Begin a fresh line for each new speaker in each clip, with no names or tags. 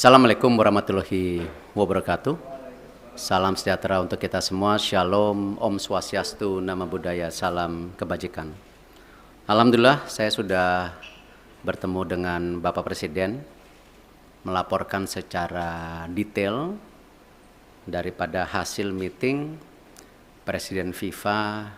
Assalamualaikum warahmatullahi wabarakatuh. Salam sejahtera untuk kita semua. Shalom, Om Swastiastu, Namo Buddhaya, salam kebajikan. Alhamdulillah saya sudah bertemu dengan Bapak Presiden, melaporkan secara detail daripada hasil meeting Presiden FIFA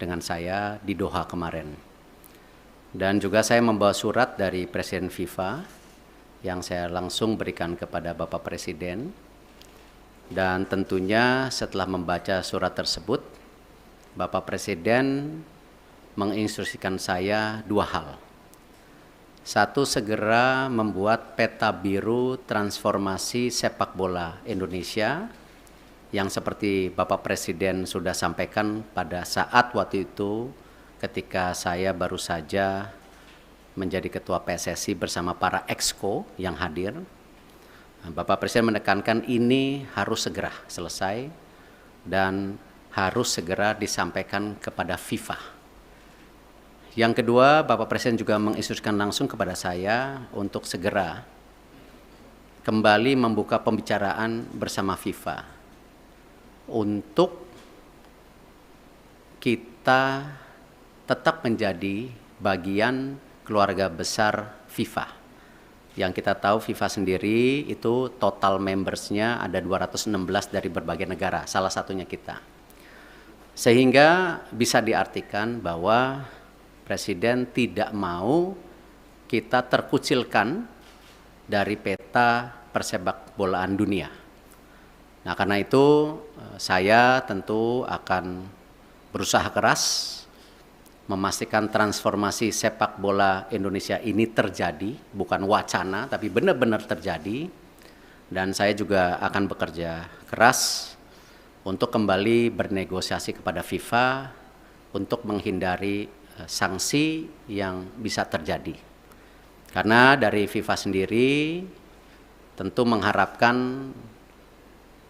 dengan saya di Doha kemarin. Dan juga saya membawa surat dari Presiden FIFA yang saya langsung berikan kepada Bapak Presiden. Dan tentunya setelah membaca surat tersebut, Bapak Presiden menginstruksikan saya dua hal. Satu, segera membuat peta biru transformasi sepak bola Indonesia yang seperti Bapak Presiden sudah sampaikan pada saat waktu itu ketika saya baru saja menjadi ketua PSSI bersama para exco yang hadir. Bapak Presiden menekankan ini harus segera selesai dan harus segera disampaikan kepada FIFA. Yang kedua, Bapak Presiden juga menginstruksikan langsung kepada saya untuk segera kembali membuka pembicaraan bersama FIFA untuk kita tetap menjadi bagian keluarga besar FIFA. Yang kita tahu FIFA sendiri itu total membersnya ada 216 dari berbagai negara, salah satunya kita. Sehingga bisa diartikan bahwa Presiden tidak mau kita terkucilkan dari peta persepak bolaan dunia. Nah, karena itu saya tentu akan berusaha keras memastikan transformasi sepak bola Indonesia ini terjadi, bukan wacana, tapi benar-benar terjadi. Dan saya juga akan bekerja keras untuk kembali bernegosiasi kepada FIFA untuk menghindari sanksi yang bisa terjadi. Karena dari FIFA sendiri tentu mengharapkan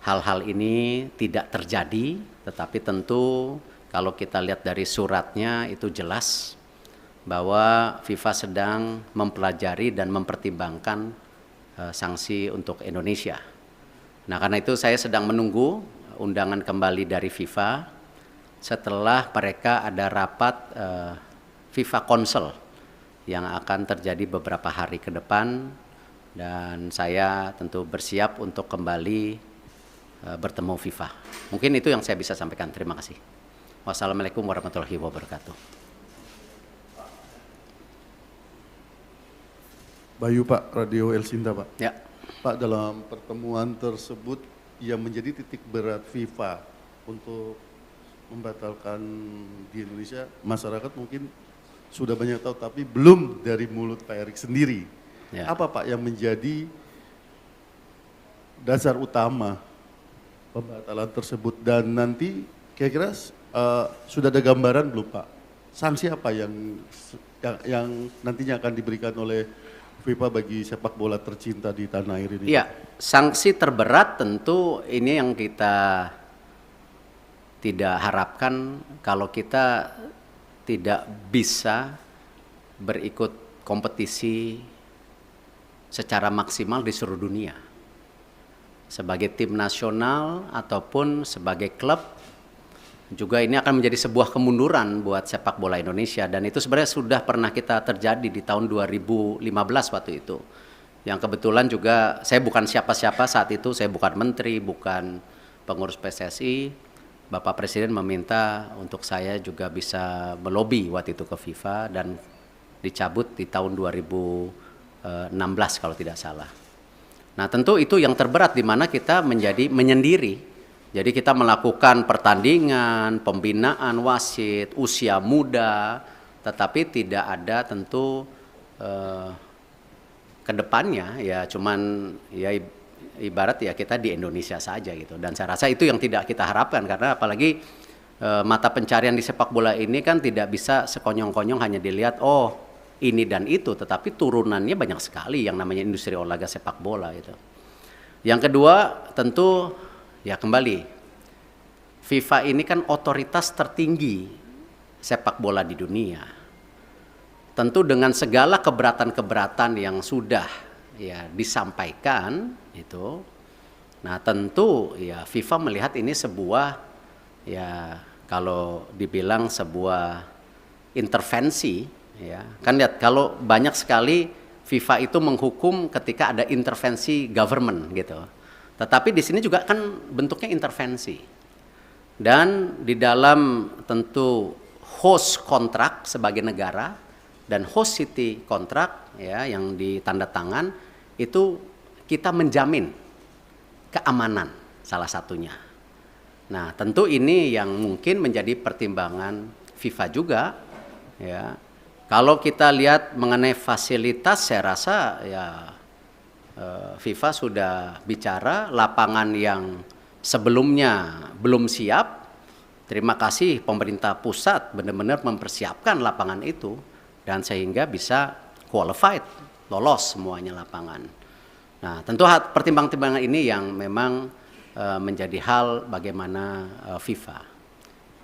hal-hal ini tidak terjadi, tetapi tentu kalau kita lihat dari suratnya itu jelas bahwa FIFA sedang mempelajari dan mempertimbangkan sanksi untuk Indonesia. Nah, karena itu saya sedang menunggu undangan kembali dari FIFA setelah mereka ada rapat FIFA Council yang akan terjadi beberapa hari ke depan, dan saya tentu bersiap untuk kembali bertemu FIFA. Mungkin itu yang saya bisa sampaikan. Terima kasih. Wassalamualaikum warahmatullahi wabarakatuh.
Bayu Pak, Radio El Sinta Pak.
Ya.
Pak, dalam pertemuan tersebut yang menjadi titik berat FIFA untuk membatalkan di Indonesia, masyarakat mungkin sudah banyak tahu, tapi belum dari mulut Pak Erik sendiri. Ya. Apa Pak yang menjadi dasar utama pembatalan tersebut, dan nanti kira-kira sudah ada gambaran belum Pak? Sanksi apa yang nantinya akan diberikan oleh FIFA bagi sepak bola tercinta di tanah air ini?
Iya, sanksi terberat tentu ini yang kita tidak harapkan kalau kita tidak bisa berikut kompetisi secara maksimal di seluruh dunia. Sebagai tim nasional ataupun sebagai klub, juga ini akan menjadi sebuah kemunduran buat sepak bola Indonesia, dan itu sebenarnya sudah pernah kita terjadi di tahun 2015 waktu itu. Yang kebetulan juga saya bukan siapa-siapa saat itu, saya bukan menteri, bukan pengurus PSSI. Bapak Presiden meminta untuk saya juga bisa melobi waktu itu ke FIFA dan dicabut di tahun 2016 kalau tidak salah. Nah, tentu itu yang terberat di mana kita menjadi menyendiri. Jadi kita melakukan pertandingan, pembinaan wasit, usia muda, tetapi tidak ada tentu ke depannya ya cuman ya ibarat ya kita di Indonesia saja gitu. Dan saya rasa itu yang tidak kita harapkan, karena apalagi mata pencarian di sepak bola ini kan tidak bisa sekonyong-konyong hanya dilihat oh ini dan itu, tetapi turunannya banyak sekali yang namanya industri olahraga sepak bola itu. Yang kedua tentu ya kembali, FIFA ini kan otoritas tertinggi sepak bola di dunia. Tentu dengan segala keberatan-keberatan yang sudah ya disampaikan itu. Nah, tentu ya FIFA melihat ini sebuah, ya kalau dibilang sebuah intervensi, ya kan lihat kalau banyak sekali FIFA itu menghukum ketika ada intervensi government gitu. Tetapi di sini juga kan bentuknya intervensi. Dan di dalam tentu host kontrak sebagai negara dan host city kontrak ya yang ditanda tangan itu kita menjamin keamanan salah satunya. Nah, tentu ini yang mungkin menjadi pertimbangan FIFA juga ya. Kalau kita lihat mengenai fasilitas, saya rasa ya FIFA sudah bicara lapangan yang sebelumnya belum siap. Terima kasih pemerintah pusat benar-benar mempersiapkan lapangan itu dan sehingga bisa qualified, lolos semuanya lapangan. Nah, tentu pertimbangan-pertimbangan ini yang memang menjadi hal bagaimana FIFA.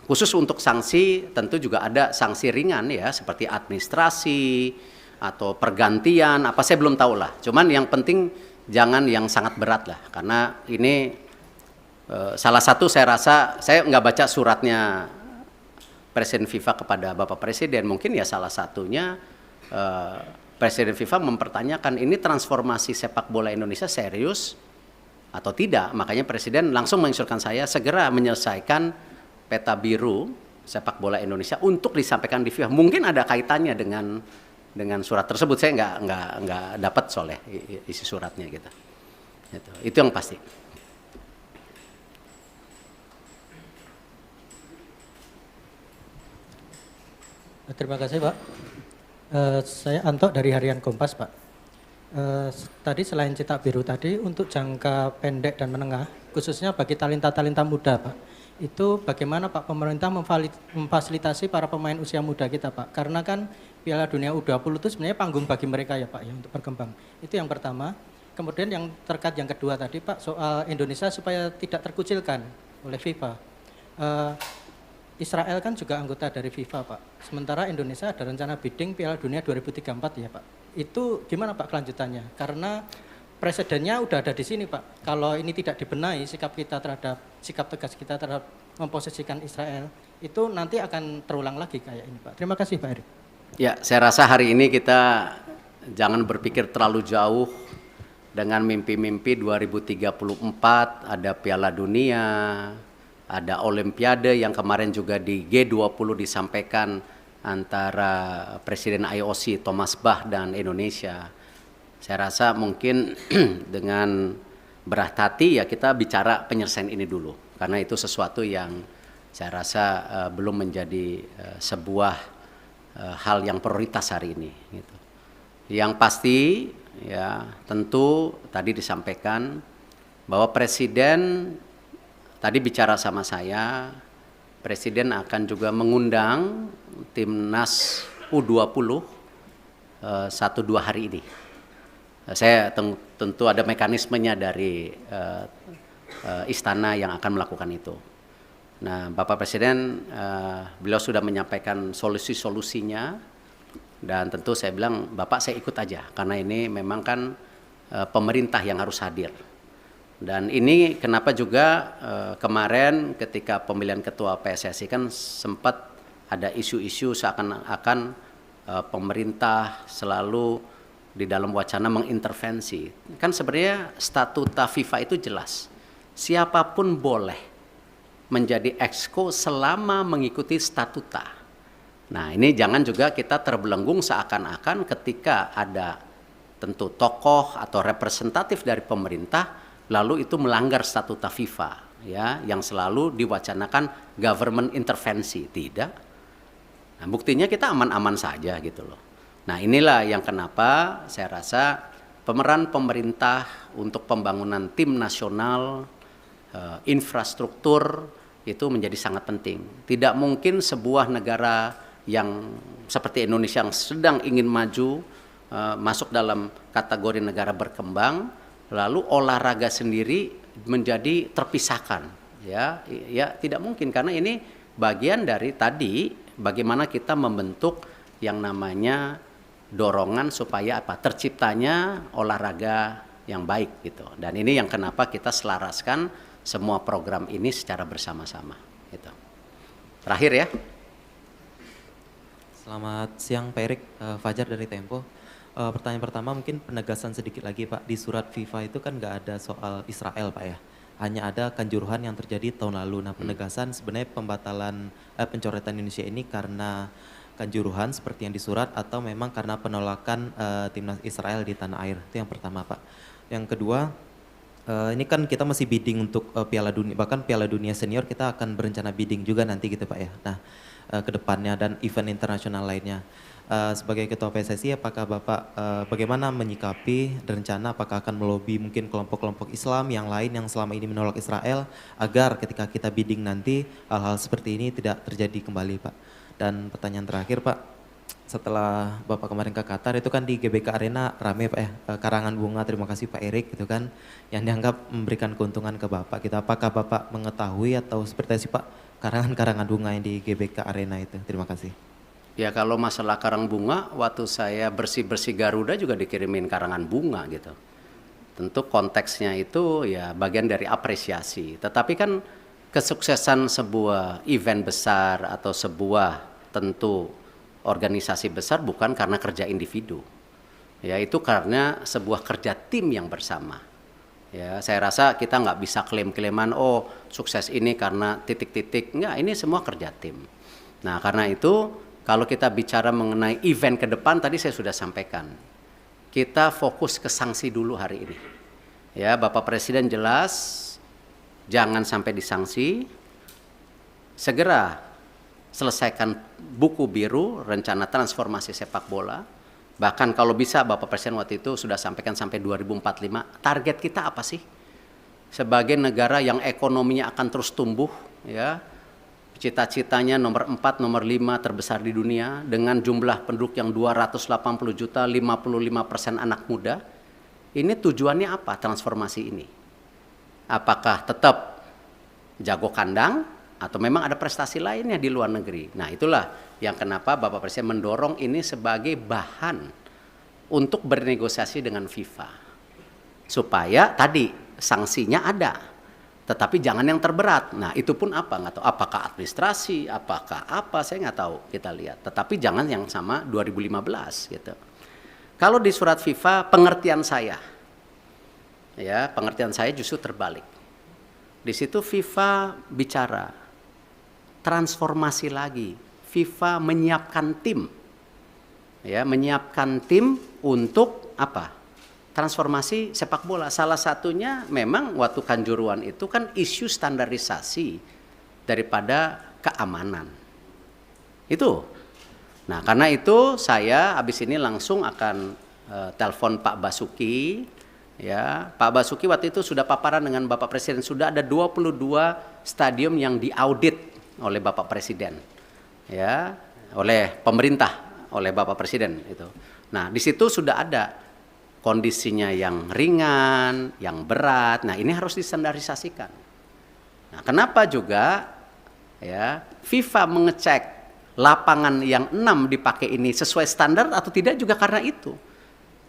Khusus untuk sanksi tentu juga ada sanksi ringan ya seperti administrasi atau pergantian apa saya belum tahu lah. Cuman yang penting jangan yang sangat berat lah karena ini salah satu saya rasa saya nggak baca suratnya Presiden FIFA kepada Bapak Presiden, mungkin ya salah satunya Presiden FIFA mempertanyakan ini transformasi sepak bola Indonesia serius atau tidak. Makanya Presiden langsung menginstruksikan saya segera menyelesaikan peta biru sepak bola Indonesia untuk disampaikan di FIFA. Mungkin ada kaitannya dengan surat tersebut. Saya nggak dapat soalnya isi suratnya gitu. Itu yang pasti.
Terima kasih Pak. Saya Anto dari Harian Kompas Pak. Tadi selain cetak biru tadi untuk jangka pendek dan menengah, khususnya bagi talenta-talenta muda Pak, itu bagaimana Pak pemerintah memfasilitasi para pemain usia muda kita Pak? Karena kan Piala Dunia U20 itu sebenarnya panggung bagi mereka ya Pak ya untuk berkembang. Itu yang pertama. Kemudian yang terkait yang kedua tadi Pak soal Indonesia supaya tidak terkucilkan oleh FIFA. Israel kan juga anggota dari FIFA Pak. Sementara Indonesia ada rencana bidding Piala Dunia 2034 ya Pak. Itu gimana Pak kelanjutannya? Karena presidennya udah ada di sini Pak. Kalau ini tidak dibenahi sikap tegas kita terhadap memposisikan Israel itu nanti akan terulang lagi kayak ini Pak. Terima kasih Pak Erick.
Ya, saya rasa hari ini kita jangan berpikir terlalu jauh dengan mimpi-mimpi 2034 ada Piala Dunia, ada Olimpiade yang kemarin juga di G20 disampaikan antara Presiden IOC Thomas Bach dan Indonesia. Saya rasa mungkin dengan berat hati ya kita bicara penyelesaian ini dulu. Karena itu sesuatu yang saya rasa belum menjadi sebuah hal yang prioritas hari ini. Gitu. Yang pasti ya tentu tadi disampaikan bahwa Presiden tadi bicara sama saya, Presiden akan juga mengundang Timnas U20 1-2 hari ini. Saya tentu ada mekanismenya dari istana yang akan melakukan itu. Nah, Bapak Presiden beliau sudah menyampaikan solusi-solusinya dan tentu saya bilang Bapak saya ikut aja karena ini memang kan pemerintah yang harus hadir. Dan ini kenapa juga kemarin ketika pemilihan ketua PSSI kan sempat ada isu-isu seakan-akan pemerintah selalu di dalam wacana mengintervensi. Kan sebenarnya statuta FIFA itu jelas. Siapapun boleh menjadi exco selama mengikuti statuta. Nah, ini jangan juga kita terbelenggung seakan-akan ketika ada tentu tokoh atau representatif dari pemerintah lalu itu melanggar statuta FIFA ya yang selalu diwacanakan government intervensi. Tidak. Nah, buktinya kita aman-aman saja gitu loh. Nah, inilah yang kenapa saya rasa pemeran pemerintah untuk pembangunan tim nasional, infrastruktur itu menjadi sangat penting. Tidak mungkin sebuah negara yang seperti Indonesia yang sedang ingin maju, masuk dalam kategori negara berkembang, lalu olahraga sendiri menjadi terpisahkan. Ya tidak mungkin karena ini bagian dari tadi bagaimana kita membentuk yang namanya dorongan supaya apa? Terciptanya olahraga yang baik gitu. Dan ini yang kenapa kita selaraskan semua program ini secara bersama-sama gitu. Terakhir ya.
Selamat siang Pak Erik, Fajar dari Tempo. Pertanyaan pertama mungkin penegasan sedikit lagi Pak. Di surat FIFA itu kan nggak ada soal Israel Pak ya. Hanya ada kanjuruhan yang terjadi tahun lalu. Nah penegasan sebenarnya pembatalan pencoretan Indonesia ini karena kanjuruhan seperti yang disurat atau memang karena penolakan timnas Israel di tanah air. Itu yang pertama Pak. Yang kedua, ini kan kita masih bidding untuk Piala Dunia, bahkan Piala Dunia Senior kita akan berencana bidding juga nanti gitu Pak ya. Nah ke depannya dan event internasional lainnya. Sebagai Ketua PSSI, apakah Bapak bagaimana menyikapi rencana apakah akan melobi mungkin kelompok-kelompok Islam yang lain yang selama ini menolak Israel agar ketika kita bidding nanti hal-hal seperti ini tidak terjadi kembali Pak. Dan pertanyaan terakhir Pak, setelah Bapak kemarin ke Qatar itu kan di GBK Arena rame Pak ya, karangan bunga terima kasih Pak Erik gitu kan yang dianggap memberikan keuntungan ke Bapak gitu. Apakah Bapak mengetahui atau seperti apa sih Pak karangan-karangan bunga yang di GBK Arena itu? Terima kasih.
Ya kalau masalah karang bunga, waktu saya bersih-bersih Garuda juga dikirimin karangan bunga gitu. Tentu konteksnya itu ya bagian dari apresiasi. Tetapi kan kesuksesan sebuah event besar atau sebuah tentu organisasi besar bukan karena kerja individu. Ya itu karena sebuah kerja tim yang bersama. Ya saya rasa kita nggak bisa klaim-klaiman oh sukses ini karena titik-titik. Enggak, ini semua kerja tim. Nah karena itu kalau kita bicara mengenai event ke depan, tadi saya sudah sampaikan. Kita fokus ke sanksi dulu hari ini. Ya, Bapak Presiden jelas, jangan sampai disanksi. Segera selesaikan buku biru, rencana transformasi sepak bola. Bahkan kalau bisa Bapak Presiden waktu itu sudah sampaikan sampai 2045. Target kita apa sih? Sebagai negara yang ekonominya akan terus tumbuh, ya. Cita-citanya nomor 4, nomor 5 terbesar di dunia dengan jumlah penduduk yang 280 juta, 55% anak muda. Ini tujuannya apa transformasi ini? Apakah tetap jago kandang atau memang ada prestasi lainnya di luar negeri? Nah itulah yang kenapa Bapak Presiden mendorong ini sebagai bahan untuk bernegosiasi dengan FIFA. Supaya tadi sanksinya ada. Tetapi jangan yang terberat. Nah itu pun apa? Nggak tahu. Apakah administrasi? Apakah apa? Saya nggak tahu. Kita lihat. Tetapi jangan yang sama 2015 gitu. Kalau di surat FIFA pengertian saya, ya pengertian saya justru terbalik. Di situ FIFA bicara transformasi lagi. FIFA menyiapkan tim, ya menyiapkan tim untuk apa? Transformasi sepak bola. Salah satunya memang waktu Kanjuruhan itu kan isu standarisasi daripada keamanan. Itu. Nah karena itu saya habis ini langsung akan telepon Pak Basuki. Ya, Pak Basuki waktu itu sudah paparan dengan Bapak Presiden. Sudah ada 22 stadium yang diaudit oleh Bapak Presiden. Ya, oleh pemerintah, oleh Bapak Presiden itu. Nah di situ sudah ada kondisinya yang ringan, yang berat. Nah, ini harus distandarisasikan. Nah, kenapa juga ya FIFA mengecek lapangan yang 6 dipakai ini sesuai standar atau tidak juga karena itu.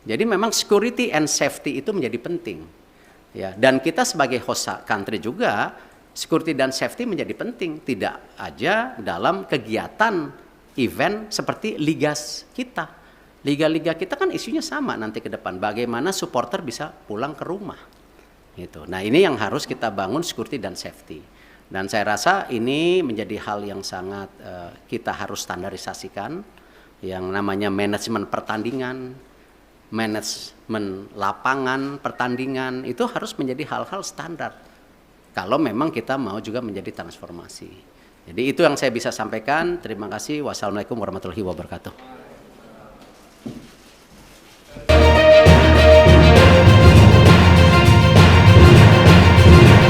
Jadi memang security and safety itu menjadi penting. Ya, dan kita sebagai host country juga security dan safety menjadi penting, tidak aja dalam kegiatan event seperti liga kita. Liga-liga kita kan isunya sama nanti ke depan. Bagaimana supporter bisa pulang ke rumah. Gitu. Nah ini yang harus kita bangun security dan safety. Dan saya rasa ini menjadi hal yang sangat kita harus standarisasikan. Yang namanya manajemen pertandingan, manajemen lapangan pertandingan. Itu harus menjadi hal-hal standar. Kalau memang kita mau juga menjadi transformasi. Jadi itu yang saya bisa sampaikan. Terima kasih. Wassalamualaikum warahmatullahi wabarakatuh.